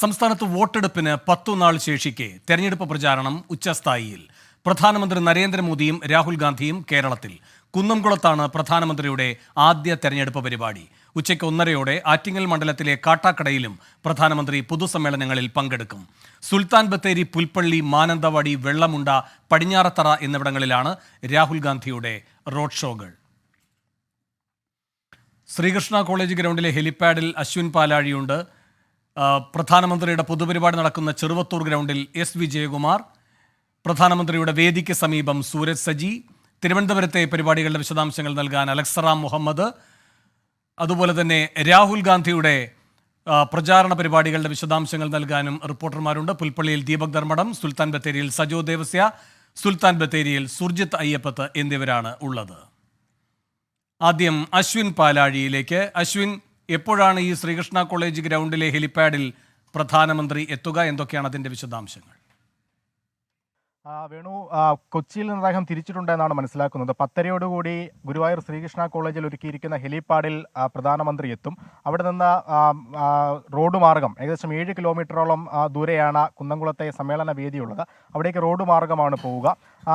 സംസ്ഥാനത്ത് വോട്ടെടുപ്പിന് 10 നാൾ ശേഷിക്കെ തെരഞ്ഞെടുപ്പ് പ്രചാരണം ഉച്ചസ്ഥായിയിൽ. പ്രധാനമന്ത്രി നരേന്ദ്രമോദിയും രാഹുൽ ഗാന്ധിയും കേരളത്തിൽ. കുന്നംകുളത്താണ് പ്രധാനമന്ത്രിയുടെ ആദ്യ തെരഞ്ഞെടുപ്പ് പരിപാടി. ഉച്ചയ്ക്ക് 1:30 ആറ്റിങ്ങൽ മണ്ഡലത്തിലെ കാട്ടാക്കടയിലും പ്രധാനമന്ത്രി പൊതുസമ്മേളനങ്ങളിൽ പങ്കെടുക്കും. സുൽത്താൻ ബത്തേരി, പുൽപ്പള്ളി, മാനന്തവാടി, വെള്ളമുണ്ട, പടിഞ്ഞാറത്തറ എന്നിവിടങ്ങളിലാണ് രാഹുൽ ഗാന്ധിയുടെ റോഡ് ഷോകൾ. ശ്രീകൃഷ്ണ കോളേജ് ഗ്രൗണ്ടിലെ ഹെലിപ്പാഡിൽ അശ്വിൻ പാലാഴിയുണ്ട്. പ്രധാനമന്ത്രിയുടെ പൊതുപരിപാടി നടക്കുന്ന ചെറുവത്തൂർ ഗ്രൗണ്ടിൽ എസ് വിജയകുമാർ, പ്രധാനമന്ത്രിയുടെ വേദിക്ക് സമീപം സൂരജ് സജി, തിരുവനന്തപുരത്തെ പരിപാടികളുടെ വിശദാംശങ്ങൾ നൽകാൻ അലക്സറാം മുഹമ്മദ്, അതുപോലെ തന്നെ രാഹുൽ ഗാന്ധിയുടെ പ്രചാരണ പരിപാടികളുടെ വിശദാംശങ്ങൾ നൽകാനും റിപ്പോർട്ടർമാരുണ്ട്. പുൽപ്പള്ളിയിൽ ദീപക് ധർമ്മടം, സുൽത്താൻ ബത്തേരിയിൽ സജോ ദേവസ്യ, സുൽത്താൻ ബത്തേരിയിൽ സുർജിത്ത് അയ്യപ്പത്ത് എന്നിവരാണ് ഉള്ളത്. ആദ്യം അശ്വിൻ പാലാഴിയിലേക്ക്. അശ്വിൻ, എപ്പോഴാണ് ഈ ശ്രീകൃഷ്ണ കോളേജ് ഗ്രൗണ്ടിലെ ഹെലിപ്പാഡിൽ പ്രധാനമന്ത്രി എത്തുക? എന്തൊക്കെയാണ് അതിന്റെ വിശദാംശങ്ങൾ? വേണു, കൊച്ചിയിൽ നിന്ന് അദ്ദേഹം തിരിച്ചിട്ടുണ്ടെന്നാണ് മനസ്സിലാക്കുന്നത്. 10:30 ഗുരുവായൂർ ശ്രീകൃഷ്ണ കോളേജിൽ ഒരുക്കിയിരിക്കുന്ന ഹെലിപ്പാഡിൽ പ്രധാനമന്ത്രി എത്തും. അവിടെ നിന്ന് റോഡ് മാർഗം ഏകദേശം 7 കിലോമീറ്ററോളം ദൂരെയാണ് കുന്നംകുളത്തെ സമ്മേളന വേദിയുള്ളത്. അവിടേക്ക് റോഡ് മാർഗമാണ് പോവുക.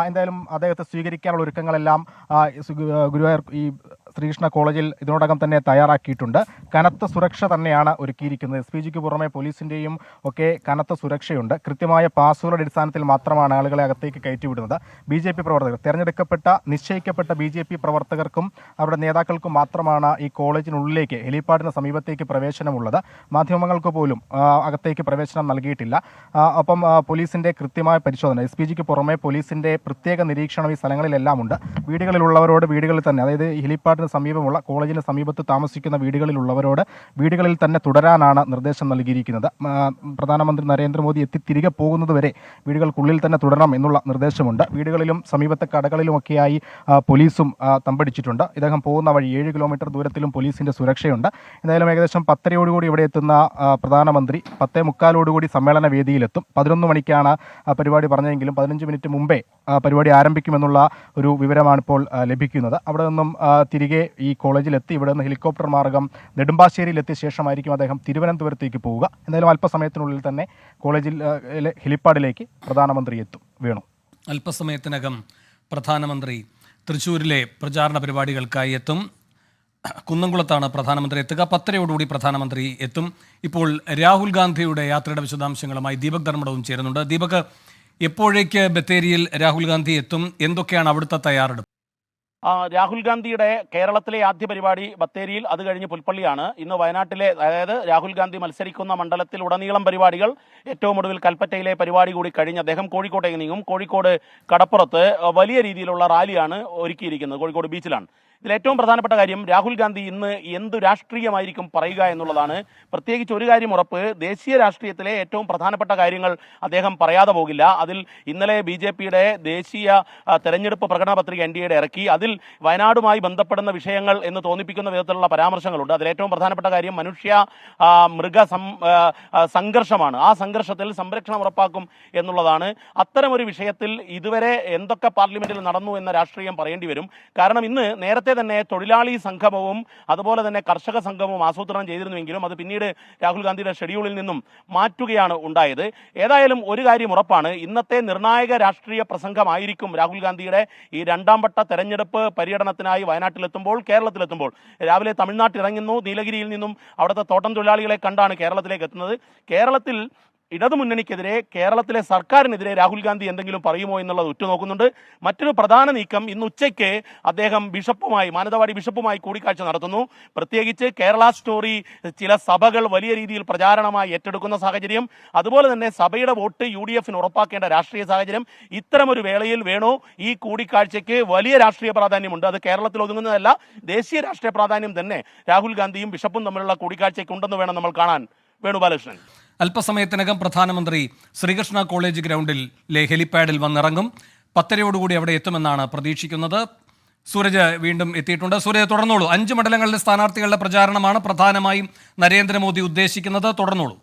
എന്തായാലും അദ്ദേഹത്തെ സ്വീകരിക്കാനുള്ള ഒരുക്കങ്ങളെല്ലാം ഗുരുവായൂർ ഈ ശ്രീകൃഷ്ണ കോളേജിൽ ഇതിനോടകം തന്നെ തയ്യാറാക്കിയിട്ടുണ്ട്. കനത്ത സുരക്ഷ തന്നെയാണ് ഒരുക്കിയിരിക്കുന്നത്. SPGക്ക് പുറമെ പോലീസിൻ്റെയും ഒക്കെ കനത്ത സുരക്ഷയുണ്ട്. കൃത്യമായ പാസുകളുടെ അടിസ്ഥാനത്തിൽ മാത്രമാണ് ആളുകളെ അകത്തേക്ക് കയറ്റിവിടുന്നത്. BJP പ്രവർത്തകർ, തിരഞ്ഞെടുക്കപ്പെട്ട നിശ്ചയിക്കപ്പെട്ട BJP പ്രവർത്തകർക്കും അവരുടെ നേതാക്കൾക്കും മാത്രമാണ് ഈ കോളേജിനുള്ളിലേക്ക്, ഹെലിപ്പാഡിന് സമീപത്തേക്ക് പ്രവേശനമുള്ളത്. മാധ്യമങ്ങൾക്ക് പോലും അകത്തേക്ക് പ്രവേശനം നൽകിയിട്ടില്ല. ഒപ്പം പോലീസിൻ്റെ കൃത്യമായ പരിശോധന, SPGക്ക് പുറമെ പോലീസിൻ്റെ പ്രത്യേക നിരീക്ഷണം ഈ സ്ഥലങ്ങളിലെല്ലാം ഉണ്ട്. വീടുകളിലുള്ളവരോട് വീടുകളിൽ തന്നെ, അതായത് ഹെലിപ്പാഡിന് സമീപമുള്ള കോളേജിന് സമീപത്ത് താമസിക്കുന്ന വീടുകളിലുള്ളവരോട് വീടുകളിൽ തന്നെ തുടരാനാണ് നിർദ്ദേശം നൽകിയിരിക്കുന്നത്. പ്രധാനമന്ത്രി നരേന്ദ്രമോദി എത്തി തിരികെ പോകുന്നതുവരെ വീടുകൾക്കുള്ളിൽ തന്നെ തുടരണം എന്നുള്ള നിർദ്ദേശമുണ്ട്. വീടുകളിലും സമീപത്തെ കടകളിലുമൊക്കെയായി പോലീസും തമ്പടിച്ചിട്ടുണ്ട്. ഇദ്ദേഹം പോകുന്ന വഴി 7 കിലോമീറ്റർ ദൂരത്തിലും പോലീസിൻ്റെ സുരക്ഷയുണ്ട്. എന്തായാലും ഏകദേശം 10:30 ഇവിടെ എത്തുന്ന പ്രധാനമന്ത്രി 10:45 സമ്മേളന വേദിയിലെത്തും. 11 മണിക്കാണ് പരിപാടി പറഞ്ഞതെങ്കിലും 15 മിനിറ്റ് മുമ്പേ പരിപാടി ആരംഭിക്കുമെന്നുള്ള ഒരു വിവരമാണ് ഇപ്പോൾ ലഭിക്കുന്നത്. അവിടെ നിന്നും തിരികെ ഈ കോളേജിലെത്തി ഇവിടെ നിന്ന് ഹെലികോപ്റ്റർ മാർഗം നെടുമ്പാശ്ശേരിയിലെത്തിയ ശേഷമായിരിക്കും അദ്ദേഹം തിരുവനന്തപുരത്തേക്ക് പോവുക. എന്തായാലും അല്പസമയത്തിനുള്ളിൽ തന്നെ കോളേജിൽ ഹെലിപ്പാഡിലേക്ക് പ്രധാനമന്ത്രി എത്തും. വേണു, അല്പസമയത്തിനകം പ്രധാനമന്ത്രി തൃശ്ശൂരിലെ പ്രചാരണ പരിപാടികൾക്കായി എത്തും. കുന്നംകുളത്താണ് പ്രധാനമന്ത്രി എത്തുക. 10:30 പ്രധാനമന്ത്രി എത്തും. ഇപ്പോൾ രാഹുൽ ഗാന്ധിയുടെ യാത്രയുടെ വിശദാംശങ്ങളുമായി ദീപക് ധർമ്മടവും ചേരുന്നുണ്ട്. ദീപക്, എപ്പോഴേക്ക് ബത്തേരിയിൽ രാഹുൽ ഗാന്ധി എത്തും? എന്തൊക്കെയാണ് അവിടുത്തെ തയ്യാറെടുപ്പ്? രാഹുൽ ഗാന്ധിയുടെ കേരളത്തിലെ ആദ്യ പരിപാടി ബത്തേരിയിൽ, അത് കഴിഞ്ഞ് പുൽപ്പള്ളിയാണ്. ഇന്ന് വയനാട്ടിലെ, അതായത് രാഹുൽ ഗാന്ധി മത്സരിക്കുന്ന മണ്ഡലത്തിൽ ഉടനീളം പരിപാടികൾ. ഏറ്റവും ഒടുവിൽ കൽപ്പറ്റയിലെ പരിപാടി കൂടി കഴിഞ്ഞ് അദ്ദേഹം കോഴിക്കോട്ടേക്ക് നീങ്ങും. കോഴിക്കോട് കടപ്പുറത്ത് വലിയ രീതിയിലുള്ള റാലിയാണ് ഒരുക്കിയിരിക്കുന്നത്. കോഴിക്കോട് ബീച്ചിലാണ്. ഇതിൽ ഏറ്റവും പ്രധാനപ്പെട്ട കാര്യം, രാഹുൽ ഗാന്ധി ഇന്ന് എന്തു രാഷ്ട്രീയമായിരിക്കും പറയുക എന്നുള്ളതാണ്. പ്രത്യേകിച്ച് ഒരു കാര്യം ഉറപ്പ്, ദേശീയ രാഷ്ട്രീയത്തിലെ ഏറ്റവും പ്രധാനപ്പെട്ട കാര്യങ്ങൾ അദ്ദേഹം പറയാതെ പോകില്ല. അതിൽ ഇന്നലെ BJPയുടെ ദേശീയ തെരഞ്ഞെടുപ്പ് പ്രകടന പത്രിക NDAയുടെ ഇറക്കി. അതിൽ വയനാടുമായി ബന്ധപ്പെടുന്ന വിഷയങ്ങൾ എന്ന് തോന്നിപ്പിക്കുന്ന വിധത്തിലുള്ള പരാമർശങ്ങളുണ്ട്. അതിലേറ്റവും പ്രധാനപ്പെട്ട കാര്യം മനുഷ്യ മൃഗ സംഘർഷമാണ്. ആ സംഘർഷത്തിൽ സംരക്ഷണം ഉറപ്പാക്കും എന്നുള്ളതാണ്. അത്തരമൊരു വിഷയത്തിൽ ഇതുവരെ എന്തൊക്കെ പാർലമെന്റിൽ നടന്നു എന്ന രാഷ്ട്രീയം പറയേണ്ടി വരും. കാരണം ഇന്ന് നേരത്തെ തന്നെ തൊഴിലാളി സംഗമവും അതുപോലെ തന്നെ കർഷക സംഗമവും ആസൂത്രണം ചെയ്തിരുന്നുവെങ്കിലും അത് പിന്നീട് രാഹുൽ ഗാന്ധിയുടെ ഷെഡ്യൂളിൽ നിന്നും മാറ്റുകയാണ് ഉണ്ടായത്. ഏതായാലും ഒരു കാര്യം ഉറപ്പാണ്, ഇന്നത്തെ നിർണായക രാഷ്ട്രീയ പ്രസംഗമായിരിക്കും രാഹുൽ ഗാന്ധിയുടെ ഈ 2ാം വട്ട തെരഞ്ഞെടുപ്പ് പര്യടനത്തിനായി വയനാട്ടിലെത്തുമ്പോൾ, കേരളത്തിലെത്തുമ്പോൾ. രാവിലെ തമിഴ്നാട്ടിൽ ഇറങ്ങുന്നു. നീലഗിരിയിൽ നിന്നും അവിടുത്തെ തോട്ടം തൊഴിലാളികളെ കണ്ടാണ് കേരളത്തിലേക്ക് എത്തുന്നത്. കേരളത്തിൽ ഇടതുമുന്നണിക്കെതിരെ, കേരളത്തിലെ സർക്കാരിനെതിരെ രാഹുൽ ഗാന്ധി എന്തെങ്കിലും പറയുമോ എന്നുള്ളത് ഉറ്റുനോക്കുന്നുണ്ട്. മറ്റൊരു പ്രധാന നീക്കം, ഇന്ന് ഉച്ചയ്ക്ക് അദ്ദേഹം മാനന്തവാടി ബിഷപ്പുമായി കൂടിക്കാഴ്ച നടത്തുന്നു. പ്രത്യേകിച്ച് കേരള സ്റ്റോറി ചില സഭകൾ വലിയ രീതിയിൽ പ്രചാരണമായി ഏറ്റെടുക്കുന്ന സാഹചര്യം, അതുപോലെ തന്നെ സഭയുടെ വോട്ട് UDFന് ഉറപ്പാക്കേണ്ട രാഷ്ട്രീയ സാഹചര്യം. ഇത്തരമൊരു വേളയിൽ വേണോ ഈ കൂടിക്കാഴ്ചയ്ക്ക് വലിയ രാഷ്ട്രീയ പ്രാധാന്യമുണ്ട്. അത് കേരളത്തിൽ ഒതുങ്ങുന്നതല്ല, ദേശീയ രാഷ്ട്രീയ പ്രാധാന്യം തന്നെ രാഹുൽ ഗാന്ധിയും ബിഷപ്പും തമ്മിലുള്ള കൂടിക്കാഴ്ചയ്ക്കുണ്ടെന്ന് വേണം നമ്മൾ കാണാൻ. വേണുബാലകൃഷ്ണൻ, അല്പസമയത്തിനകം പ്രധാനമന്ത്രി ശ്രീകൃഷ്ണ കോളേജ് ഗ്രൗണ്ടിലെ ഹെലിപ്പാഡിൽ വന്നിറങ്ങും. 10:30 അവിടെ എത്തുമെന്നാണ് പ്രതീക്ഷിക്കുന്നത്. സൂരജ് വീണ്ടും എത്തിയിട്ടുണ്ട്. സൂരജ്, തുടർന്നോളൂ. 5 മണ്ഡലങ്ങളിലെ സ്ഥാനാർത്ഥികളുടെ പ്രചാരണമാണ് പ്രധാനമായും നരേന്ദ്രമോദി ഉദ്ദേശിക്കുന്നത്. തുടർന്നോളൂ.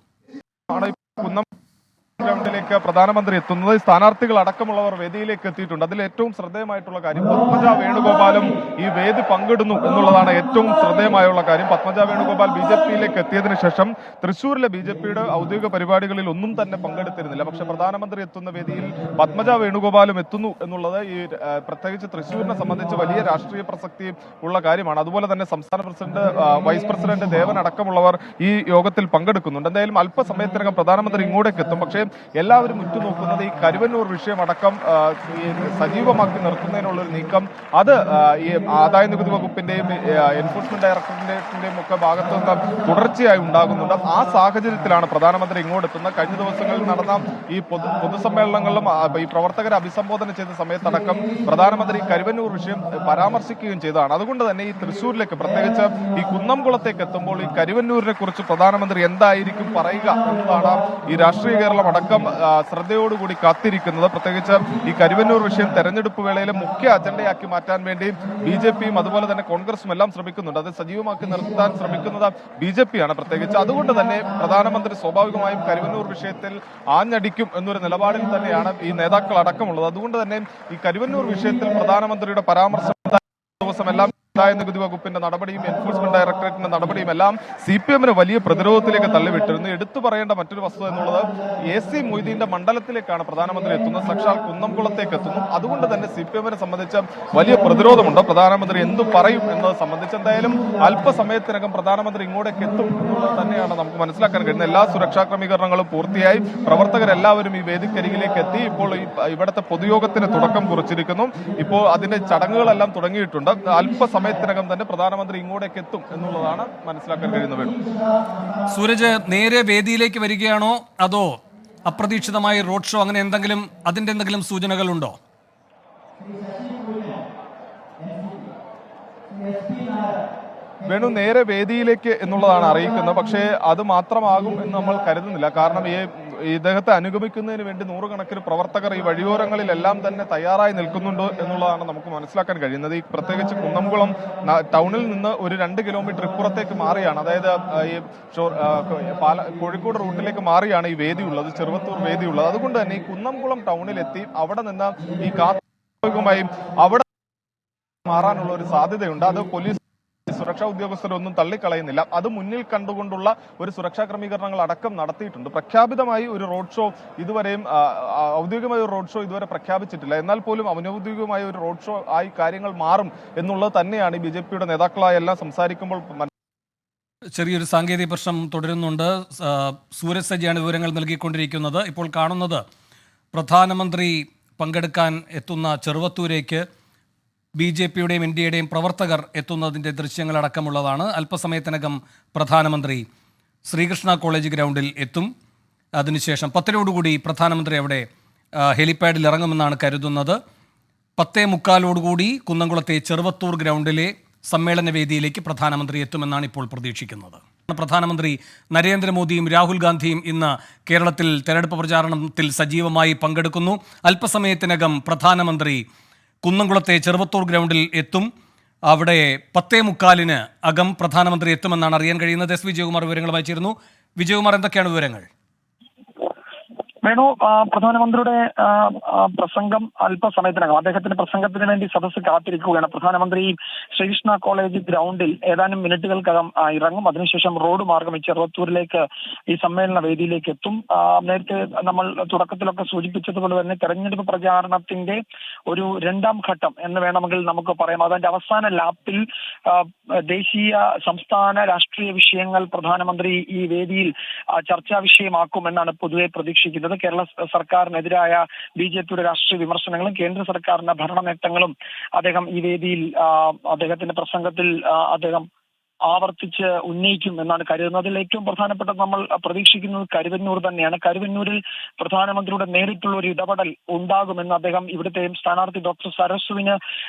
ഗ്രൗണ്ടിലേക്ക് പ്രധാനമന്ത്രി എത്തുന്നത് സ്ഥാനാർത്ഥികൾ അടക്കമുള്ളവർ വേദിയിലേക്ക് എത്തിയിട്ടുണ്ട്. അതിൽ ഏറ്റവും ശ്രദ്ധേയമായിട്ടുള്ള കാര്യം പത്മജ വേണുഗോപാലും ഈ വേദി പങ്കിടുന്നു എന്നുള്ളതാണ് ഏറ്റവും ശ്രദ്ധേയമായുള്ള കാര്യം. പത്മജ വേണുഗോപാൽ BJPയിലേക്ക് എത്തിയതിനു ശേഷം തൃശ്ശൂരിലെ BJPയുടെ ഔദ്യോഗിക പരിപാടികളിൽ ഒന്നും തന്നെ പങ്കെടുത്തിരുന്നില്ല. പക്ഷെ പ്രധാനമന്ത്രി എത്തുന്ന വേദിയിൽ പത്മജ വേണുഗോപാലും എത്തുന്നു എന്നുള്ളത് ഈ പ്രത്യേകിച്ച് തൃശ്ശൂരിനെ സംബന്ധിച്ച് വലിയ രാഷ്ട്രീയ പ്രസക്തി ഉള്ള കാര്യമാണ്. അതുപോലെ തന്നെ സംസ്ഥാന പ്രസിഡന്റ്, വൈസ് പ്രസിഡന്റ് ദേവൻ അടക്കമുള്ളവർ ഈ യോഗത്തിൽ പങ്കെടുക്കുന്നുണ്ട്. എന്തായാലും അല്പസമയത്തിനകം പ്രധാനമന്ത്രി ഇങ്ങോട്ടേക്ക് എത്തും. പക്ഷേ എല്ലാവരും ഉറ്റുനോക്കുന്നത് ഈ കരുവന്നൂർ വിഷയമടക്കം സജീവമാക്കി നിർത്തുന്നതിനുള്ള ഒരു നീക്കം അത് ഈ ആദായ നികുതി വകുപ്പിന്റെയും എൻഫോഴ്സ്മെന്റ് ഡയറക്ടറേറ്റിന്റെയും ഒക്കെ ഭാഗത്തു നിന്ന് തുടർച്ചയായി ഉണ്ടാകുന്നുണ്ട്. ആ സാഹചര്യത്തിലാണ് പ്രധാനമന്ത്രി ഇങ്ങോട്ടെത്തുന്നത്. കഴിഞ്ഞ ദിവസങ്ങളിൽ നടന്ന ഈ പൊതുസമ്മേളനങ്ങളിലും ഈ പ്രവർത്തകരെ അഭിസംബോധന ചെയ്ത സമയത്തടക്കം പ്രധാനമന്ത്രി കരുവന്നൂർ വിഷയം പരാമർശിക്കുകയും ചെയ്തതാണ്. അതുകൊണ്ട് തന്നെ ഈ തൃശ്ശൂരിലേക്ക്, പ്രത്യേകിച്ച് ഈ കുന്നംകുളത്തേക്ക് എത്തുമ്പോൾ ഈ കരുവന്നൂരിനെ കുറിച്ച് പ്രധാനമന്ത്രി എന്തായിരിക്കും പറയുക എന്നതാണ് ഈ രാഷ്ട്രീയ കേരളം അടക്കം ശ്രദ്ധയോടുകൂടി കാത്തിരിക്കുന്നത്. പ്രത്യേകിച്ച് ഈ കരുവന്നൂർ വിഷയം തെരഞ്ഞെടുപ്പ് വേളയിലെ മുഖ്യ അജണ്ടയാക്കി മാറ്റാൻ വേണ്ടി BJPയും അതുപോലെ തന്നെ കോൺഗ്രസും എല്ലാം ശ്രമിക്കുന്നുണ്ട്. അത് സജീവമാക്കി നിർത്താൻ ശ്രമിക്കുന്നത് BJPയാണ് പ്രത്യേകിച്ച്. അതുകൊണ്ട് തന്നെ പ്രധാനമന്ത്രി സ്വാഭാവികമായും കരുവന്നൂർ വിഷയത്തിൽ ആഞ്ഞടിക്കും എന്നൊരു നിലപാടിൽ തന്നെയാണ് ഈ നേതാക്കൾ അടക്കമുള്ളത്. അതുകൊണ്ട് തന്നെ ഈ കരുവന്നൂർ വിഷയത്തിൽ പ്രധാനമന്ത്രിയുടെ പരാമർശം ദിവസമെല്ലാം ആദായ നികുതി വകുപ്പിന്റെ നടപടിയും എൻഫോഴ്സ്മെന്റ് ഡയറക്ടറേറ്റിന്റെ നടപടിയും എല്ലാം CPMനെ വലിയ പ്രതിരോധത്തിലേക്ക് തള്ളിവിട്ടിരുന്നു. എടുത്തു പറയേണ്ട മറ്റൊരു വസ്തുത എന്നുള്ളത് AC മൊയ്തീന്റെ മണ്ഡലത്തിലേക്കാണ് പ്രധാനമന്ത്രി എത്തുന്നത്. സാക്ഷാൽ കുന്നംകുളത്തേക്ക് എത്തുന്നു. അതുകൊണ്ട് തന്നെ CPMനെ സംബന്ധിച്ച് വലിയ പ്രതിരോധമുണ്ട്. പ്രധാനമന്ത്രി എന്തു പറയും എന്നത് സംബന്ധിച്ച് എന്തായാലും അല്പസമയത്തിനകം പ്രധാനമന്ത്രി ഇങ്ങോട്ടേക്ക് എത്തും എന്നുള്ളത് തന്നെയാണ് നമുക്ക് മനസ്സിലാക്കാൻ കഴിയുന്നത്. എല്ലാ സുരക്ഷാ ക്രമീകരണങ്ങളും പൂർത്തിയായി. പ്രവർത്തകരെല്ലാവരും ഈ വേദിക്കരികിലേക്ക് എത്തി. ഇപ്പോൾ ഇവിടുത്തെ പൊതുയോഗത്തിന് തുടക്കം കുറിച്ചിരിക്കുന്നു. ഇപ്പോൾ അതിന്റെ ചടങ്ങുകളെല്ലാം തുടങ്ങിയിട്ടുണ്ട്. അല്പസമയത്തിനകം തന്നെ പ്രധാനമന്ത്രി ഇങ്ങോട്ടേക്ക് എത്തും എന്നുള്ളതാണ് മനസ്സിലാക്കാൻ കഴിയുന്നത്. സൂരജ്, നേരെ വേദിയിലേക്ക് വരികയാണോ അതോ അപ്രതീക്ഷിതമായി റോഡ് ഷോ അങ്ങനെ എന്തെങ്കിലും, അതിന്റെ എന്തെങ്കിലും സൂചനകളുണ്ടോ? വേണു നേരെ വേദിയിലേക്ക് എന്നുള്ളതാണ് അറിയിക്കുന്നത്. പക്ഷേ അത് മാത്രമാകും എന്ന് നമ്മൾ കരുതുന്നില്ല. കാരണം ഇദ്ദേഹത്തെ അനുഗമിക്കുന്നതിന് വേണ്ടി നൂറുകണക്കിന് പ്രവർത്തകർ ഈ വഴിയോരങ്ങളിലെല്ലാം തന്നെ തയ്യാറായി നിൽക്കുന്നുണ്ട് എന്നുള്ളതാണ് നമുക്ക് മനസ്സിലാക്കാൻ കഴിയുന്നത്. ഈ പ്രത്യേകിച്ച് കുന്നംകുളം ടൗണിൽ നിന്ന് ഒരു 2 കിലോമീറ്റർ ഇപ്പുറത്തേക്ക് മാറിയാണ്, അതായത് ഈ കോഴിക്കോട് റൂട്ടിലേക്ക് മാറിയാണ് ഈ വേദിയുള്ളത്, ചെറുവത്തൂർ വേദിയുള്ളത്. അതുകൊണ്ട് തന്നെ ഈ കുന്നംകുളം ടൗണിലെത്തി അവിടെ നിന്ന് ഈ കാർഷികമായും അവിടെ മാറാനുള്ള ഒരു സാധ്യതയുണ്ട്. അത് പോലീസ് സുരക്ഷാ ഉദ്യോഗസ്ഥരൊന്നും തള്ളിക്കളയുന്നില്ല. അത് മുന്നിൽ കണ്ടുകൊണ്ടുള്ള ഒരു സുരക്ഷാ ക്രമീകരണങ്ങൾ അടക്കം നടത്തിയിട്ടുണ്ട്. പ്രഖ്യാപിതമായി ഒരു റോഡ് ഷോ ഇതുവരെയും, ഔദ്യോഗികമായ ഒരു റോഡ് ഷോ ഇതുവരെ പ്രഖ്യാപിച്ചിട്ടില്ല. എന്നാൽ പോലും അനൗദ്യോഗികമായ ഒരു റോഡ് ഷോ ആയി കാര്യങ്ങൾ മാറും എന്നുള്ളത് തന്നെയാണ് BJPയുടെ നേതാക്കളായ എല്ലാം സംസാരിക്കുമ്പോൾ. ചെറിയൊരു സാങ്കേതിക പ്രശ്നം തുടരുന്നുണ്ട്. സൂരജ് സജിയാണ് വിവരങ്ങൾ നൽകിക്കൊണ്ടിരിക്കുന്നത്. ഇപ്പോൾ കാണുന്നത് പ്രധാനമന്ത്രി പങ്കെടുക്കാൻ എത്തുന്ന ചെറുവത്തൂരേക്ക് BJPയുടെയും NDAയുടെയും പ്രവർത്തകർ എത്തുന്നതിൻ്റെ ദൃശ്യങ്ങളടക്കമുള്ളതാണ്. അല്പസമയത്തിനകം പ്രധാനമന്ത്രി ശ്രീകൃഷ്ണ കോളേജ് ഗ്രൗണ്ടിൽ എത്തും. അതിനുശേഷം 10:00 പ്രധാനമന്ത്രി അവിടെ ഹെലിപാഡിൽ ഇറങ്ങുമെന്നാണ് കരുതുന്നത്. 10:45 കുന്നംകുളത്തെ ചെറുവത്തൂർ ഗ്രൗണ്ടിലെ സമ്മേളന വേദിയിലേക്ക് പ്രധാനമന്ത്രി എത്തുമെന്നാണ് ഇപ്പോൾ പ്രതീക്ഷിക്കുന്നത്. പ്രധാനമന്ത്രി നരേന്ദ്രമോദിയും രാഹുൽ ഗാന്ധിയും ഇന്ന് കേരളത്തിൽ തെരഞ്ഞെടുപ്പ് പ്രചാരണത്തിൽ സജീവമായി പങ്കെടുക്കുന്നു. അല്പസമയത്തിനകം പ്രധാനമന്ത്രി കുന്നംകുളത്തെ ചെറുവത്തൂർ ഗ്രൗണ്ടിൽ എത്തും. അവിടെ 10:45 അകം പ്രധാനമന്ത്രി എത്തുമെന്നാണ് അറിയാൻ കഴിയുന്നത്. S. വിജയകുമാർ വിവരങ്ങളുമായി ചേരുന്നു. വിജയകുമാർ, എന്തൊക്കെയാണ് വിവരങ്ങൾ? വേണു, പ്രധാനമന്ത്രിയുടെ പ്രസംഗം അല്പസമയത്തിനകം, അദ്ദേഹത്തിന്റെ പ്രസംഗത്തിന് വേണ്ടി സദസ്സ് കാത്തിരിക്കുകയാണ്. പ്രധാനമന്ത്രി ശ്രീകൃഷ്ണ കോളേജ് ഗ്രൗണ്ടിൽ ഏതാനും മിനിറ്റുകൾക്കകം ഇറങ്ങും. അതിനുശേഷം റോഡ് മാർഗം ചെറുവത്തൂരിലേക്ക് ഈ സമ്മേളന വേദിയിലേക്ക് എത്തും. നേരത്തെ നമ്മൾ തുടക്കത്തിലൊക്കെ സൂചിപ്പിച്ചതുപോലെ തന്നെ തെരഞ്ഞെടുപ്പ് പ്രചാരണത്തിന്റെ ഒരു 2ാം ഘട്ടം എന്ന് വേണമെങ്കിൽ നമുക്ക് പറയാം. അതിന്റെ അവസാന ലാപ്പിൽ ദേശീയ സംസ്ഥാന രാഷ്ട്രീയ വിഷയങ്ങൾ പ്രധാനമന്ത്രി ഈ വേദിയിൽ ചർച്ചാ വിഷയമാക്കുമെന്നാണ് പൊതുവെ പ്രതീക്ഷിക്കുന്നത്. കേരള സർക്കാരിനെതിരായ BJPയുടെ രാഷ്ട്രീയ വിമർശനങ്ങളും കേന്ദ്ര സർക്കാരിന്റെ ഭരണ നേട്ടങ്ങളും അദ്ദേഹം ഈ വേദിയിൽ അദ്ദേഹത്തിന്റെ പ്രസംഗത്തിൽ അദ്ദേഹം ആവർത്തിച്ച് ഉന്നയിക്കും എന്നാണ് കരുതുന്നത്. അതിൽ ഏറ്റവും പ്രധാനപ്പെട്ടത് നമ്മൾ പ്രതീക്ഷിക്കുന്നത് കരുവന്നൂർ തന്നെയാണ്. കരുവന്നൂരിൽ പ്രധാനമന്ത്രിയുടെ നേരിട്ടുള്ള ഒരു ഇടപെടൽ ഉണ്ടാകുമെന്ന് അദ്ദേഹം ഇവിടുത്തെ സ്ഥാനാർത്ഥി ഡോക്ടർ സരസുവിന്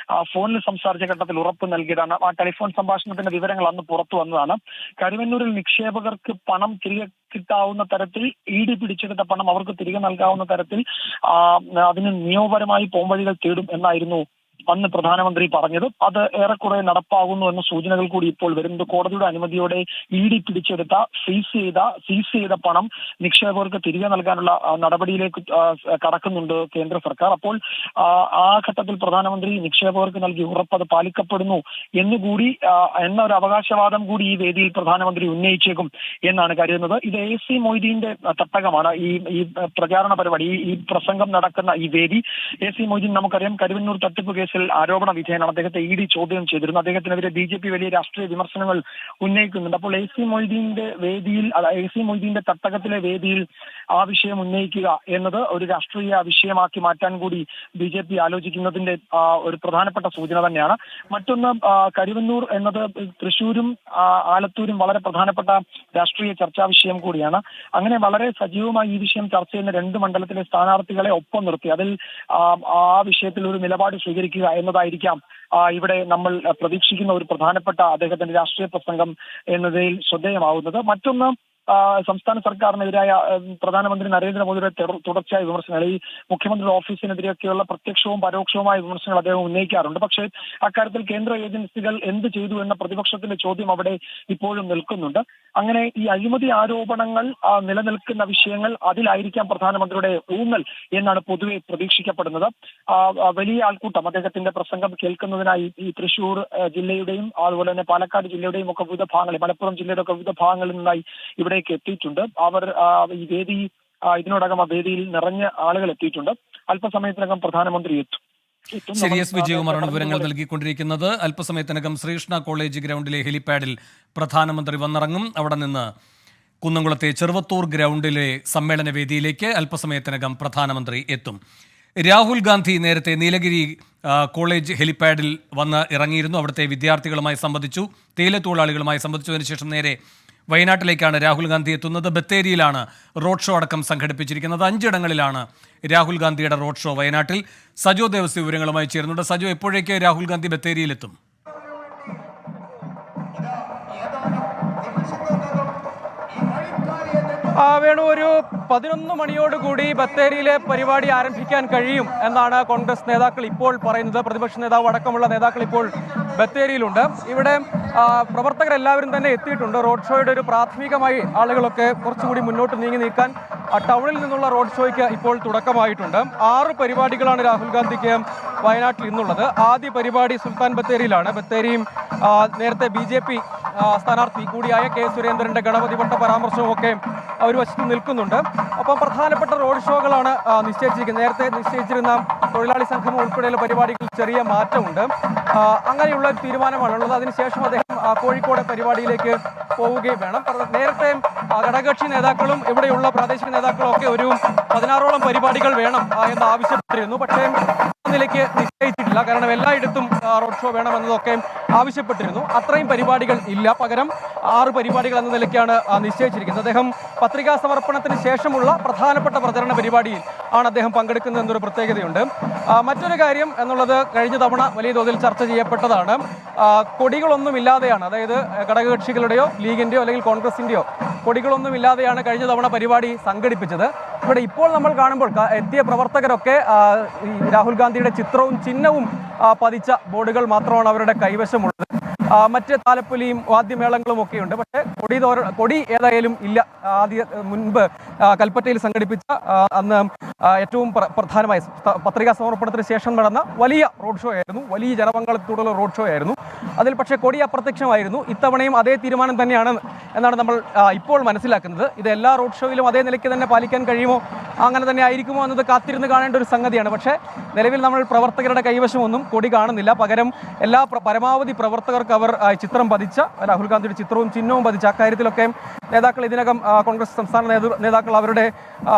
ഫോണിൽ സംസാരിച്ച ഘട്ടത്തിൽ ഉറപ്പ് നൽകിയതാണ്. ആ ടെലിഫോൺ സംഭാഷണത്തിന്റെ വിവരങ്ങൾ അന്ന് പുറത്തു വന്നതാണ്. കരുവന്നൂരിൽ നിക്ഷേപകർക്ക് പണം തിരികെ കിട്ടാവുന്ന തരത്തിൽ ED പിടിച്ചെടുത്ത പണം അവർക്ക് തിരികെ നൽകാവുന്ന തരത്തിൽ അതിന് നിയമപരമായി പോംവഴികൾ തേടും എന്നായിരുന്നു അന്ന് പ്രധാനമന്ത്രി പറഞ്ഞത്. അത് ഏറെക്കുറെ നടപ്പാകുന്നു എന്ന സൂചനകൾ കൂടി ഇപ്പോൾ വരുന്നത്. കോടതിയുടെ അനുമതിയോടെ ED പിടിച്ചെടുത്ത സീസ് ചെയ്ത പണം നിക്ഷേപകർക്ക് തിരികെ നൽകാനുള്ള നടപടിയിലേക്ക് കടക്കുന്നുണ്ട് കേന്ദ്ര സർക്കാർ. അപ്പോൾ ആ ഘട്ടത്തിൽ പ്രധാനമന്ത്രി നിക്ഷേപകർക്ക് നൽകിയ ഉറപ്പ് അത് പാലിക്കപ്പെടുന്നു എന്നുകൂടി എന്ന ഒരു അവകാശവാദം കൂടി ഈ വേദിയിൽ പ്രധാനമന്ത്രി ഉന്നയിച്ചേക്കും എന്നാണ് കരുതുന്നത്. ഇത് AC മൊയ്തീന്റെ തട്ടകമാണ് ഈ പ്രചാരണ പരിപാടി, ഈ പ്രസംഗം നടക്കുന്ന ഈ വേദി. AC മൊയ്തീൻ നമുക്കറിയാം കരുവന്നൂർ തട്ടിപ്പ് കേസിൽ ആരോപണ വിധേയനാണ്. അദ്ദേഹത്തെ ED ചോദ്യം ചെയ്തിരുന്നു. അദ്ദേഹത്തിനെതിരെ BJP വലിയ രാഷ്ട്രീയ വിമർശനങ്ങൾ ഉന്നയിക്കുന്നുണ്ട്. അപ്പോൾ AC മൊയ്തീന്റെ തട്ടകത്തിലെ വേദിയിൽ ആ വിഷയം ഉന്നയിക്കുക എന്നത് ഒരു രാഷ്ട്രീയ വിഷയമാക്കി മാറ്റാൻ കൂടി BJP ആലോചിക്കുന്നതിന്റെ ഒരു പ്രധാനപ്പെട്ട സൂചന തന്നെയാണ്. മറ്റൊന്ന്, കരുവന്നൂർ എന്നത് തൃശ്ശൂരും ആലത്തൂരും വളരെ പ്രധാനപ്പെട്ട രാഷ്ട്രീയ ചർച്ചാ വിഷയം കൂടിയാണ്. അങ്ങനെ വളരെ സജീവമായി ഈ വിഷയം ചർച്ച ചെയ്യുന്ന 2 മണ്ഡലത്തിലെ സ്ഥാനാർത്ഥികളെ ഒപ്പം നിർത്തി അതിൽ ആ വിഷയത്തിൽ ഒരു നിലപാട് സ്വീകരിക്കുക എന്നതായിരിക്കാം ഇവിടെ നമ്മൾ പ്രതീക്ഷിക്കുന്ന ഒരു പ്രധാനപ്പെട്ട അദ്ദേഹത്തിന്റെ രാഷ്ട്രീയ പ്രസംഗം എന്നതിൽ ശ്രദ്ധേയമാവുന്നത്. മറ്റൊന്ന്, സംസ്ഥാന സർക്കാരിനെതിരായ പ്രധാനമന്ത്രി നരേന്ദ്രമോദിയുടെ തുടർച്ചയായ വിമർശനങ്ങൾ, ഈ മുഖ്യമന്ത്രിയുടെ ഓഫീസിനെതിരെയൊക്കെയുള്ള പ്രത്യക്ഷവും പരോക്ഷവുമായ വിമർശനങ്ങൾ അദ്ദേഹം ഉന്നയിക്കാറുണ്ട്. പക്ഷേ അക്കാര്യത്തിൽ കേന്ദ്ര ഏജൻസികൾ എന്ത് ചെയ്തു എന്ന പ്രതിപക്ഷത്തിന്റെ ചോദ്യം അവിടെ ഇപ്പോഴും നിൽക്കുന്നുണ്ട്. അങ്ങനെ ഈ അഴിമതി ആരോപണങ്ങൾ നിലനിൽക്കുന്ന വിഷയങ്ങൾ അതിലായിരിക്കാം പ്രധാനമന്ത്രിയുടെ ഊന്നൽ എന്നാണ് പൊതുവെ പ്രതീക്ഷിക്കപ്പെടുന്നത്. വലിയ ആൾക്കൂട്ടം അദ്ദേഹത്തിന്റെ പ്രസംഗം കേൾക്കുന്നതിനായി ഈ തൃശ്ശൂർ ജില്ലയുടെയും അതുപോലെ തന്നെ പാലക്കാട് ജില്ലയുടെയും ഒക്കെ വിവിധ ഭാഗങ്ങളിൽ, മലപ്പുറം ജില്ലയുടെ ഒക്കെ വിവിധ ഭാഗങ്ങളിൽ നിന്നായി ഇവിടേക്ക് എത്തിയിട്ടുണ്ട്. അവർ ഈ വേദി ഇതിനോടകം ആ വേദിയിൽ നിറഞ്ഞ ആളുകൾ എത്തിയിട്ടുണ്ട്. അല്പസമയത്തിനകം പ്രധാനമന്ത്രി എത്തും. ശരി, എസ് വിജയകുമാറാണ് വിവരങ്ങൾ നൽകിക്കൊണ്ടിരിക്കുന്നത്. അല്പസമയത്തിനകം ശ്രീകൃഷ്ണ കോളേജ് ഗ്രൗണ്ടിലെ ഹെലിപാഡിൽ പ്രധാനമന്ത്രി വന്നിറങ്ങും. അവിടെ നിന്ന് കുന്നംകുളത്തെ ചെറുവത്തൂർ ഗ്രൗണ്ടിലെ സമ്മേളന വേദിയിലേക്ക് അല്പസമയത്തിനകം പ്രധാനമന്ത്രി എത്തും. രാഹുൽ ഗാന്ധി നേരത്തെ നീലഗിരി കോളേജ് ഹെലിപാഡിൽ വന്ന് ഇറങ്ങിയിരുന്നു. അവിടുത്തെ വിദ്യാർത്ഥികളുമായി സംബന്ധിച്ചു, തേയിലത്തൊഴിലാളികളുമായി സംബന്ധിച്ചതിന് ശേഷം നേരെ വയനാട്ടിലേക്കാണ് രാഹുൽ ഗാന്ധി എത്തുന്നത്. ബത്തേരിയിലാണ് റോഡ് ഷോ അടക്കം സംഘടിപ്പിച്ചിരിക്കുന്നത്. 5 ഇടങ്ങളിലാണ് രാഹുൽ ഗാന്ധിയുടെ റോഡ് ഷോ. വയനാട്ടിൽ സജോ ദേവസ്യ വിവരങ്ങളുമായി ചേരുന്നുണ്ട്. സജോ, എപ്പോഴേക്ക് രാഹുൽ ഗാന്ധി ബത്തേരിയിലെത്തും? വേണു, ഒരു 11 മണിയോടുകൂടി ബത്തേരിയിലെ പരിപാടി ആരംഭിക്കാൻ കഴിയും എന്നാണ് കോൺഗ്രസ് നേതാക്കൾ ഇപ്പോൾ പറയുന്നത്. പ്രതിപക്ഷ നേതാവ് അടക്കമുള്ള നേതാക്കൾ ഇപ്പോൾ ബത്തേരിയിലുണ്ട്. ഇവിടെ പ്രവർത്തകരെല്ലാവരും തന്നെ എത്തിയിട്ടുണ്ട്. റോഡ് ഷോയുടെ ഒരു പ്രാഥമികമായി ആളുകളൊക്കെ കുറച്ചുകൂടി മുന്നോട്ട് നീങ്ങി നീക്കാൻ ടൗണിൽ നിന്നുള്ള റോഡ് ഷോയ്ക്ക് ഇപ്പോൾ തുടക്കമായിട്ടുണ്ട്. 6 പരിപാടികളാണ് രാഹുൽ ഗാന്ധിക്ക് വയനാട്ടിൽ ഇന്നുള്ളത്. ആദ്യ പരിപാടി സുൽത്താൻ ബത്തേരിയിലാണ്. ബത്തേരിയും നേരത്തെ BJP സ്ഥാനാർത്ഥി കൂടിയായ K സുരേന്ദ്രന്റെ ഗണപതി വട്ട പരാമർശവും ഒക്കെ ഒരു വശത്ത് നിൽക്കുന്നുണ്ട്. ഒപ്പം പ്രധാനപ്പെട്ട റോഡ് ഷോകളാണ് നിശ്ചയിച്ചിരിക്കുന്നത്. നേരത്തെ നിശ്ചയിച്ചിരുന്ന തൊഴിലാളി സംഘം ഉൾപ്പെടെയുള്ള പരിപാടികളിൽ ചെറിയ മാറ്റമുണ്ട്. അങ്ങനെയുള്ള ഒരു തീരുമാനമാണുള്ളത്. അതിനുശേഷം അദ്ദേഹം കോഴിക്കോട് പരിപാടിയിലേക്ക് പോവുകയും വേണം. നേരത്തെ ഘടകകക്ഷി നേതാക്കളും ഇവിടെയുള്ള പ്രാദേശിക നേതാക്കളും ഒക്കെ ഒരു 16ഓളം പരിപാടികൾ വേണം എന്ന് ആവശ്യപ്പെട്ടിരുന്നു. പക്ഷേ നിലയ്ക്ക് നിശ്ചയിച്ചിട്ടില്ല. കാരണം എല്ലായിടത്തും റോഡ് ഷോ വേണമെന്നതൊക്കെ ആവശ്യപ്പെട്ടിരുന്നു. അത്രയും പരിപാടികൾ ഇല്ല. പകരം 6 പരിപാടികൾ എന്ന നിലയ്ക്കാണ് നിശ്ചയിച്ചിരിക്കുന്നത്. അദ്ദേഹം പത്രികാ സമർപ്പണത്തിന് ശേഷമുള്ള പ്രധാനപ്പെട്ട പ്രചരണ പരിപാടിയിൽ ആണ് അദ്ദേഹം പങ്കെടുക്കുന്നത് എന്നൊരു പ്രത്യേകതയുണ്ട്. മറ്റൊരു കാര്യം എന്നുള്ളത് കഴിഞ്ഞ തവണ വലിയ തോതിൽ ചർച്ച ചെയ്യപ്പെട്ടതാണ്. കൊടികളൊന്നുമില്ലാതെയാണ്, അതായത് ഘടകകക്ഷികളുടെയോ ലീഗിൻ്റെയോ അല്ലെങ്കിൽ കോൺഗ്രസിൻ്റെയോ കൊടികളൊന്നുമില്ലാതെയാണ് കഴിഞ്ഞ തവണ പരിപാടി സംഘടിപ്പിച്ചത്. ഇവിടെ ഇപ്പോൾ നമ്മൾ കാണുമ്പോൾ എത്തിയ പ്രവർത്തകരൊക്കെ രാഹുൽ ഗാന്ധിയുടെ ചിത്രവും ചിഹ്നവും പതിച്ച ബോർഡുകൾ മാത്രമാണ് അവരുടെ കൈവശമുള്ളത്. മറ്റ് താലപ്പൊലിയും വാദ്യമേളങ്ങളും ഒക്കെയുണ്ട്. പക്ഷേ കൊടി ഏതായാലും ഇല്ല. മുൻപ് കൽപ്പറ്റയിൽ സംഘടിപ്പിച്ച അന്ന് ഏറ്റവും പ്രധാനമായ പത്രികാ സമർപ്പണത്തിന് ശേഷം നടന്ന വലിയ റോഡ് ഷോ ആയിരുന്നു. വലിയ ജനപങ്കാളിത്തത്തോടുള്ള റോഡ് ഷോ ആയിരുന്നു. അതിൽ പക്ഷേ കൊടി അപ്രത്യക്ഷമായിരുന്നു. ഇത്തവണയും അതേ തീരുമാനം തന്നെയാണ് എന്നാണ് നമ്മൾ ഇപ്പോൾ മനസ്സിലാക്കുന്നത്. ഇത് എല്ലാ റോഡ് ഷോയിലും അതേ നിലയ്ക്ക് തന്നെ പാലിക്കാൻ കഴിയുമോ, അങ്ങനെ തന്നെ ആയിരിക്കുമോ എന്നത് കാത്തിരുന്ന് കാണേണ്ട ഒരു സംഗതിയാണ്. പക്ഷേ നിലവിൽ നമ്മൾ പ്രവർത്തകരുടെ കൈവശമൊന്നും കൊടി കാണുന്നില്ല. പകരം പരമാവധി പ്രവർത്തകർക്ക് അവർ ചിത്രം പതിച്ച, രാഹുൽ ഗാന്ധിയുടെ ചിത്രവും ചിഹ്നവും പതിച്ച, അക്കാര്യത്തിലൊക്കെ നേതാക്കൾ ഇതിനകം കോൺഗ്രസ് സംസ്ഥാന നേതാക്കൾ അവരുടെ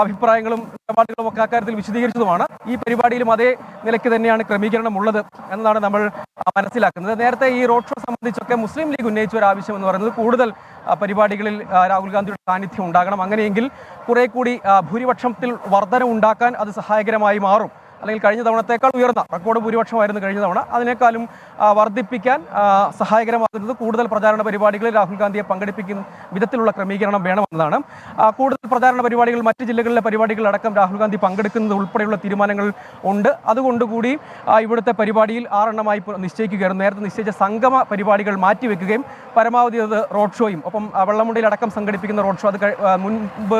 അഭിപ്രായങ്ങളും നിലപാടുകളും ഒക്കെ അക്കാര്യത്തിൽ വിശദീകരിച്ചതുമാണ്. ഈ പരിപാടിയിലും അതേ നിലയ്ക്ക് തന്നെയാണ് ക്രമീകരണം ഉള്ളത് എന്നതാണ് നമ്മൾ മനസ്സിലാക്കുന്നത്. നേരത്തെ ഈ റോഡ് ഷോ സംബന്ധിച്ചൊക്കെ മുസ്ലിം ലീഗ് ഉന്നയിച്ച ഒരു ആവശ്യം എന്ന് പറയുന്നത് കൂടുതൽ പരിപാടികളിൽ രാഹുൽ ഗാന്ധിയുടെ സാന്നിധ്യം ഉണ്ടാകണം. അങ്ങനെയെങ്കിൽ കുറെ കൂടി ഭൂരിപക്ഷത്തിൽ വർധന ഉണ്ടാക്കാൻ അത് സഹായകരമായി മാറും അല്ലെങ്കിൽ കഴിഞ്ഞ തവണത്തേക്കാൾ ഉയർന്ന റെക്കോർഡ് ഭൂരിപക്ഷമായിരുന്നു കഴിഞ്ഞ തവണ, അതിനേക്കാളും വർദ്ധിപ്പിക്കാൻ സഹായകരമാകുന്നത് കൂടുതൽ പ്രചാരണ പരിപാടികളിൽ രാഹുൽ ഗാന്ധിയെ പങ്കെടുപ്പിക്കുന്ന വിധത്തിലുള്ള ക്രമീകരണം വേണമെന്നതാണ്. കൂടുതൽ പ്രചാരണ പരിപാടികൾ, മറ്റ് ജില്ലകളിലെ പരിപാടികളടക്കം രാഹുൽ ഗാന്ധി പങ്കെടുക്കുന്നത് ഉൾപ്പെടെയുള്ള തീരുമാനങ്ങൾ ഉണ്ട്. അതുകൊണ്ടുകൂടി ഇവിടുത്തെ പരിപാടിയിൽ 6 എണ്ണമായി നിശ്ചയിക്കുകയായിരുന്നു. നേരത്തെ നിശ്ചയിച്ച സംഗമ പരിപാടികൾ മാറ്റിവെക്കുകയും പരമാവധി അത് റോഡ് ഷോയും ഒപ്പം വെള്ളമുണ്ടയിലടക്കം സംഘടിപ്പിക്കുന്ന റോഡ് ഷോ, അത് മുൻപ്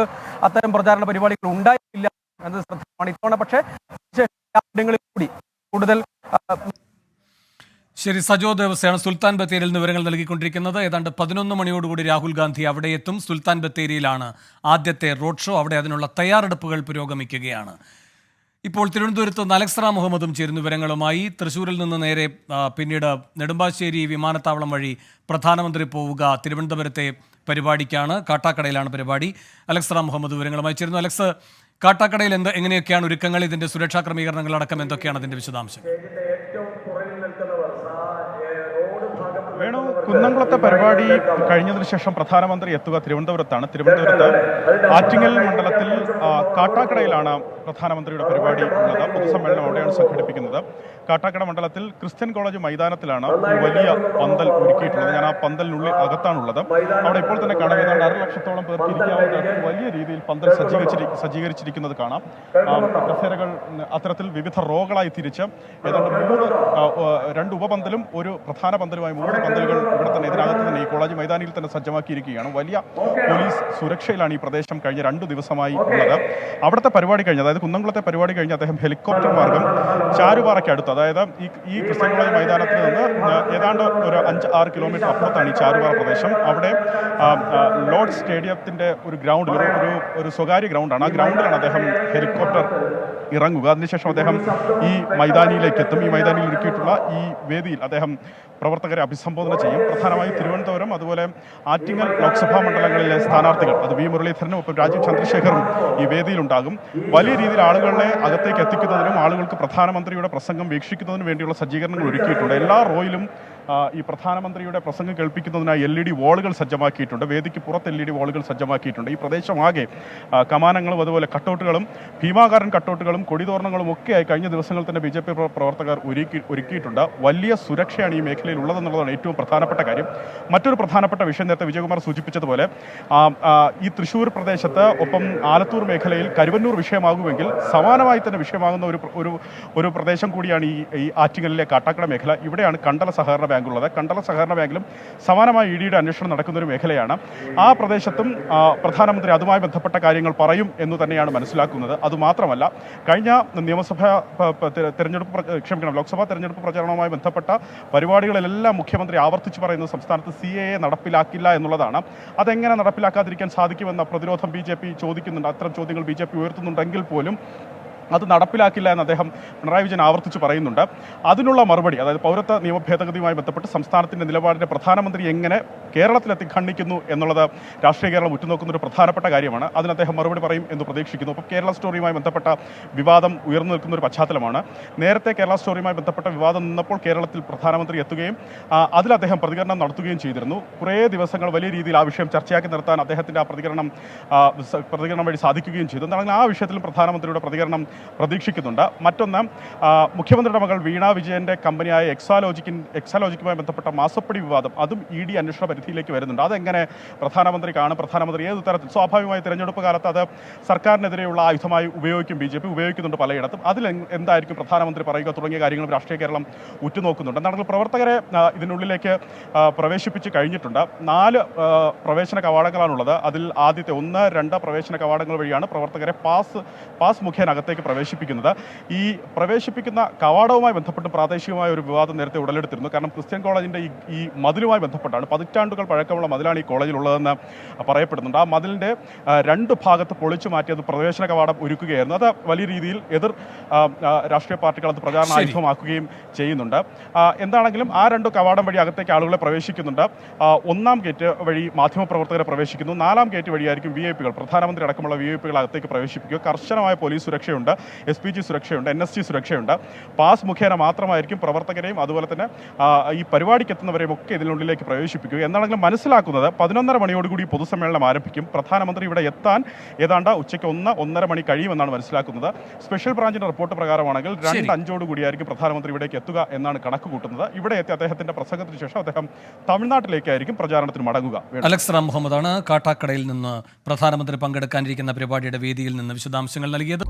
അത്തരം പ്രചാരണ പരിപാടികൾ ഉണ്ടായിട്ടില്ല എന്നത് ശ്രദ്ധമാണ്. ഇത്തവണ പക്ഷേ കൂടി കൂടുതൽ. ശരി, സജോ ദേവസ്യാണ് സുൽത്താൻ ബത്തേരിയിൽ നിന്ന് വിവരങ്ങൾ നൽകിക്കൊണ്ടിരിക്കുന്നത്. ഏതാണ്ട് 11 മണിയോടുകൂടി രാഹുൽ ഗാന്ധി അവിടെ എത്തും. സുൽത്താൻ ബത്തേരിയിലാണ് ആദ്യത്തെ റോഡ് ഷോ. അവിടെ അതിനുള്ള തയ്യാറെടുപ്പുകൾ പുരോഗമിക്കുകയാണ്. ഇപ്പോൾ തിരുവനന്തപുരത്ത് നിന്ന് അലക്സ് റാം മുഹമ്മദും ചേരുന്ന വിവരങ്ങളുമായി. തൃശ്ശൂരിൽ നിന്ന് നേരെ പിന്നീട് നെടുമ്പാശ്ശേരി വിമാനത്താവളം വഴി പ്രധാനമന്ത്രി പോവുക തിരുവനന്തപുരത്തെ പരിപാടിക്കാണ്. കാട്ടാക്കടയിലാണ് പരിപാടി. അലക്സ് റാം മുഹമ്മദ് വിവരങ്ങളുമായി ചേരുന്നു. അലക്സ്, കാട്ടാക്കടയിൽ എങ്ങനെയൊക്കെയാണ് ഒരുക്കങ്ങൾ? ഇതിന്റെ സുരക്ഷാ ക്രമീകരണങ്ങളടക്കം എന്തൊക്കെയാണ് അതിന്റെ വിശദാംശങ്ങൾ? വേണു, കുന്നംകുളത്തെ പരിപാടി കഴിഞ്ഞതിന് ശേഷം പ്രധാനമന്ത്രി എത്തുക തിരുവനന്തപുരത്താണ്. തിരുവനന്തപുരത്ത് ആറ്റിങ്ങൽ മണ്ഡലത്തിൽ കാട്ടാക്കടയിലാണ് പ്രധാനമന്ത്രിയുടെ പരിപാടി ഉള്ളത്. പൊതുസമ്മേളനം അവിടെയാണ് സംഘടിപ്പിക്കുന്നത്. കാട്ടാക്കട മണ്ഡലത്തിൽ ക്രിസ്ത്യൻ കോളേജ് മൈതാനത്തിലാണ് ഒരു വലിയ പന്തൽ ഒരുക്കിയിട്ടുള്ളത്. ഞാൻ ആ പന്തലിനുള്ളിൽ അകത്താണുള്ളത്. അവിടെ ഇപ്പോൾ തന്നെ കാണാം, ഏതാണ്ട് 1.5 ലക്ഷത്തോളം പേർക്ക് ഇരിക്കാവുന്ന വലിയ രീതിയിൽ പന്തൽ സജ്ജീകരിച്ചിരിക്കുന്നത് കാണാം. കസേരകൾ അത്തരത്തിൽ വിവിധ റോകളായി തിരിച്ച് ഏതാണ്ട് 2 ഉപപന്തലും ഒരു പ്രധാന പന്തലുമായി 3 പന്തലുകൾ ഇവിടെ തന്നെ ഇതിനകത്ത് തന്നെ ഈ കോളേജ് മൈതാനിയിൽ തന്നെ സജ്ജമാക്കിയിരിക്കുകയാണ്. വലിയ പോലീസ് സുരക്ഷയിലാണ് ഈ പ്രദേശം കഴിഞ്ഞ 2 ദിവസമായി ഉള്ളത്. അവിടുത്തെ പരിപാടി കഴിഞ്ഞ്, അതായത് കുന്നംകുളത്തെ പരിപാടി കഴിഞ്ഞ് അദ്ദേഹം ഹെലികോപ്റ്റർ മാർഗം ചാരുപാറയ്ക്ക് അടുത്ത്, അതായത് ഈ ക്രിസ്ത്യൻ കോളേജ് മൈതാനത്തിൽ നിന്ന് ഏതാണ്ട് ഒരു 5-6 കിലോമീറ്റർ അപ്പുറത്താണ് ഈ ചാരുപാറ പ്രദേശം. അവിടെ ലോർഡ് സ്റ്റേഡിയത്തിന്റെ ഒരു ഗ്രൗണ്ടിൽ, ഒരു സ്വകാര്യ ഗ്രൗണ്ടാണ്. ആ ഗ്രൗണ്ടിലാണ് അദ്ദേഹം ഹെലികോപ്റ്റർ ഇറങ്ങുക. അതിനുശേഷം അദ്ദേഹം ഈ മൈതാനിയിലേക്ക് എത്തും. ഈ മൈതാനിയിൽ ഒരുക്കിയിട്ടുള്ള ഈ വേദിയിൽ അദ്ദേഹം പ്രവർത്തകരെ അഭിസംബോധന ചെയ്യും. പ്രധാനമായും തിരുവനന്തപുരം, അതുപോലെ ആറ്റിങ്ങൽ ലോക്സഭാ മണ്ഡലങ്ങളിലെ സ്ഥാനാർത്ഥികൾ, അത് വി മുരളീധരനും ഒപ്പം രാജീവ് ചന്ദ്രശേഖറും ഈ വേദിയിലുണ്ടാകും. വലിയ രീതിയിൽ ആളുകളെ അകത്തേക്ക് എത്തിക്കുന്നതിനും ആളുകൾക്ക് പ്രധാനമന്ത്രിയുടെ പ്രസംഗം വീക്ഷിക്കുന്നതിനും വേണ്ടിയുള്ള സജ്ജീകരണങ്ങൾ ഒരുക്കിയിട്ടുണ്ട്. എല്ലാ റോയിലും ഈ പ്രധാനമന്ത്രിയുടെ പ്രസംഗം കേൾപ്പിക്കുന്നതിനായി LED വാളുകൾ സജ്ജമാക്കിയിട്ടുണ്ട്. വേദിക്ക് പുറത്ത് LED വാളുകൾ സജ്ജമാക്കിയിട്ടുണ്ട്. ഈ പ്രദേശമാകെ കമാനങ്ങളും അതുപോലെ കട്ടൗട്ടുകളും ഭീമാകാരൻ കട്ടൗട്ടുകളും കൊടിതോരണങ്ങളും ഒക്കെയായി കഴിഞ്ഞ ദിവസങ്ങളിൽ തന്നെ BJP പ്രവർത്തകർ ഒരുക്കിയിട്ടുണ്ട്. വലിയ സുരക്ഷയാണ് ഈ മേഖലയിൽ ഉള്ളതെന്നുള്ളതാണ് ഏറ്റവും പ്രധാനപ്പെട്ട കാര്യം. മറ്റൊരു പ്രധാനപ്പെട്ട വിഷയം നേരത്തെ വിജയകുമാർ സൂചിപ്പിച്ചതുപോലെ ഈ തൃശ്ശൂർ പ്രദേശത്ത് ഒപ്പം ആലത്തൂർ മേഖലയിൽ കരുവന്നൂർ വിഷയമാകുമെങ്കിൽ സമാനമായി തന്നെ വിഷയമാകുന്ന ഒരു പ്രദേശം കൂടിയാണ് ഈ ആറ്റിങ്ങലിലെ കാട്ടാക്കട മേഖല. ഇവിടെയാണ് കണ്ടല സഹകരണ ബാങ്ക് ഉള്ളത്. കണ്ടല സഹകരണ ബാങ്കിലും സമാനമായ EDയുടെ അന്വേഷണം നടക്കുന്ന ഒരു മേഖലയാണ്. ആ പ്രദേശത്തും പ്രധാനമന്ത്രി അതുമായി ബന്ധപ്പെട്ട കാര്യങ്ങൾ പറയും എന്ന് തന്നെയാണ് മനസ്സിലാക്കുന്നത്. അതുമാത്രമല്ല, കഴിഞ്ഞ ലോക്സഭാ തെരഞ്ഞെടുപ്പ് പ്രചാരണവുമായി ബന്ധപ്പെട്ട പരിപാടികളിലെല്ലാം മുഖ്യമന്ത്രി ആവർത്തിച്ച് പറയുന്നത് സംസ്ഥാനത്ത് CAA നടപ്പിലാക്കില്ല എന്നുള്ളതാണ്. അതെങ്ങനെ നടപ്പിലാക്കാതിരിക്കാൻ സാധിക്കുമെന്ന പ്രതിരോധം BJP ചോദിക്കുന്നുണ്ട്. അത്തരം ചോദ്യങ്ങൾ BJP ഉയർത്തുന്നുണ്ടെങ്കിൽ പോലും അത് നടപ്പിലാക്കില്ല എന്ന് അദ്ദേഹം പിണറായി വിജയൻ ആവർത്തിച്ച് പറയുന്നുണ്ട്. അതിനുള്ള മറുപടി, അതായത് പൗരത്വ നിയമ ഭേദഗതിയുമായി ബന്ധപ്പെട്ട് സംസ്ഥാനത്തിൻ്റെ നിലപാടിനെ പ്രധാനമന്ത്രി എങ്ങനെ കേരളത്തിലെത്തി ഖണ്ഡിക്കുന്നു എന്നുള്ളത് രാഷ്ട്രീയ കേരളം ഉറ്റുനോക്കുന്ന ഒരു പ്രധാനപ്പെട്ട കാര്യമാണ്. അതിന് അദ്ദേഹം മറുപടി പറയും എന്ന് പ്രതീക്ഷിക്കുന്നു. അപ്പോൾ കേരള സ്റ്റോറിയുമായി ബന്ധപ്പെട്ട വിവാദം ഉയർന്നു നിൽക്കുന്ന ഒരു പശ്ചാത്തലമാണ്. നേരത്തെ കേരള സ്റ്റോറിയുമായി ബന്ധപ്പെട്ട വിവാദം നിന്നപ്പോൾ കേരളത്തിൽ പ്രധാനമന്ത്രി എത്തുകയും അതിൽ അദ്ദേഹം പ്രതികരണം നടത്തുകയും ചെയ്തിരുന്നു. കുറേ ദിവസങ്ങൾ വലിയ രീതിയിൽ ആ വിഷയം ചർച്ചയാക്കി നിർത്താൻ അദ്ദേഹത്തിൻ്റെ ആ പ്രതികരണം വഴി സാധിക്കുകയും ചെയ്തു. എന്താണെങ്കിൽ ആ വിഷയത്തിലും പ്രധാനമന്ത്രിയുടെ പ്രതികരണം പ്രതീക്ഷിക്കുന്നുണ്ട്. മറ്റൊന്ന്, മുഖ്യമന്ത്രിയുടെ മകൾ വീണ വിജയന്റെ കമ്പനിയായ എക്സാലോജിക്കുമായി ബന്ധപ്പെട്ട മാസപ്പടി വിവാദം, അതും ED അന്വേഷണ പരിധിയിലേക്ക് വരുന്നുണ്ട്. അതെങ്ങനെ പ്രധാനമന്ത്രി ഏത് തരത്തിൽ? സ്വാഭാവികമായി തിരഞ്ഞെടുപ്പ് കാലത്ത് അത് സർക്കാരിനെതിരെയുള്ള ആയുധമായി BJP ഉപയോഗിക്കുന്നുണ്ട് പലയിടത്തും. അതിൽ എന്തായിരിക്കും പ്രധാനമന്ത്രി പറയുക തുടങ്ങിയ കാര്യങ്ങളും രാഷ്ട്രീയ കേരളം ഉറ്റുനോക്കുന്നുണ്ട്. എന്താണെങ്കിൽ പ്രവർത്തകരെ ഇതിനുള്ളിലേക്ക് പ്രവേശിപ്പിച്ച് കഴിഞ്ഞിട്ടുണ്ട്. 4 പ്രവേശന കവാടങ്ങളാണുള്ളത്. അതിൽ ആദ്യത്തെ 1, 2 പ്രവേശന കവാടങ്ങൾ വഴിയാണ് പ്രവർത്തകരെ പാസ് മുഖേന അകത്തേക്ക് പ്രവേശിപ്പിക്കുന്നത്. ഈ പ്രവേശിപ്പിക്കുന്ന കവാടവുമായി ബന്ധപ്പെട്ട് പ്രാദേശികമായ ഒരു വിവാദം നേരത്തെ ഉടലെടുത്തിരുന്നു. കാരണം ക്രിസ്ത്യൻ കോളേജിൻ്റെ ഈ മതിലുമായി ബന്ധപ്പെട്ടാണ്, 10 നൂറ്റാണ്ടുകൾ പഴക്കമുള്ള മതിലാണ് ഈ കോളേജിലുള്ളതെന്ന് പറയപ്പെടുന്നുണ്ട്. ആ മതിലിൻ്റെ 2 ഭാഗത്ത് പൊളിച്ചു മാറ്റി അത് പ്രവേശന കവാടം ഒരുക്കുകയായിരുന്നു. അത് വലിയ രീതിയിൽ രാഷ്ട്രീയ പാർട്ടികൾ അത് പ്രചാരണ ആയുധമാക്കുകയും ചെയ്യുന്നുണ്ട്. എന്താണെങ്കിലും ആ 2 കവാടം വഴി അകത്തേക്ക് ആളുകളെ പ്രവേശിക്കുന്നുണ്ട്. 1-ാം ഗേറ്റ് വഴി മാധ്യമപ്രവർത്തകരെ പ്രവേശിക്കുന്നു. 4-ാം ഗേറ്റ് വഴിയായിരിക്കും VIP കൾ, പ്രധാനമന്ത്രി അടക്കമുള്ള VIP കൾ അകത്തേക്ക് പ്രവേശിപ്പിക്കുക. കർശനമായ പോലീസ് സുരക്ഷയുണ്ട്. സുരക്ഷയുണ്ട്, SPG സുരക്ഷയുണ്ട്, NSG സുരക്ഷയുണ്ട്. പാസ് മുഖേന മാത്രമായിരിക്കും പ്രവർത്തകരെയും അതുപോലെ തന്നെ ഈ പരിപാടിക്ക് എത്തുന്നവരെയും ഒക്കെ ഇതിനുള്ളിലേക്ക് പ്രവേശിപ്പിക്കുക. എന്നാണെങ്കിലും മനസ്സിലാക്കുന്നത് 11:30 മണിയോടുകൂടി പൊതുസമ്മേളനം ആരംഭിക്കും. പ്രധാനമന്ത്രി ഇവിടെ എത്താൻ ഏതാണ്ട് ഉച്ചയ്ക്ക് 1-1:30 മണി കഴിയുമെന്നാണ് മനസ്സിലാക്കുന്നത്. സ്പെഷ്യൽ ബ്രാഞ്ചിന്റെ റിപ്പോർട്ട് പ്രകാരമാണെങ്കിൽ 2:05 കൂടിയായിരിക്കും പ്രധാനമന്ത്രി ഇവിടേക്ക് എത്തുക എന്നാണ് കണക്ക് കൂട്ടുന്നത്. ഇവിടെ എത്തി അദ്ദേഹത്തിന്റെ പ്രസംഗത്തിന് ശേഷം അദ്ദേഹം തമിഴ്നാട്ടിലേക്കായിരിക്കും പ്രചാരണത്തിന് മടങ്ങുക. അലക്സ് റാം മുഹമ്മദാണ് കാട്ടാക്കടയിൽ നിന്ന് പ്രധാനമന്ത്രി പങ്കെടുക്കാനിരിക്കുന്ന പരിപാടിയുടെ വേദിയിൽ നിന്ന് വിശദാംശങ്ങൾ നൽകിയത്.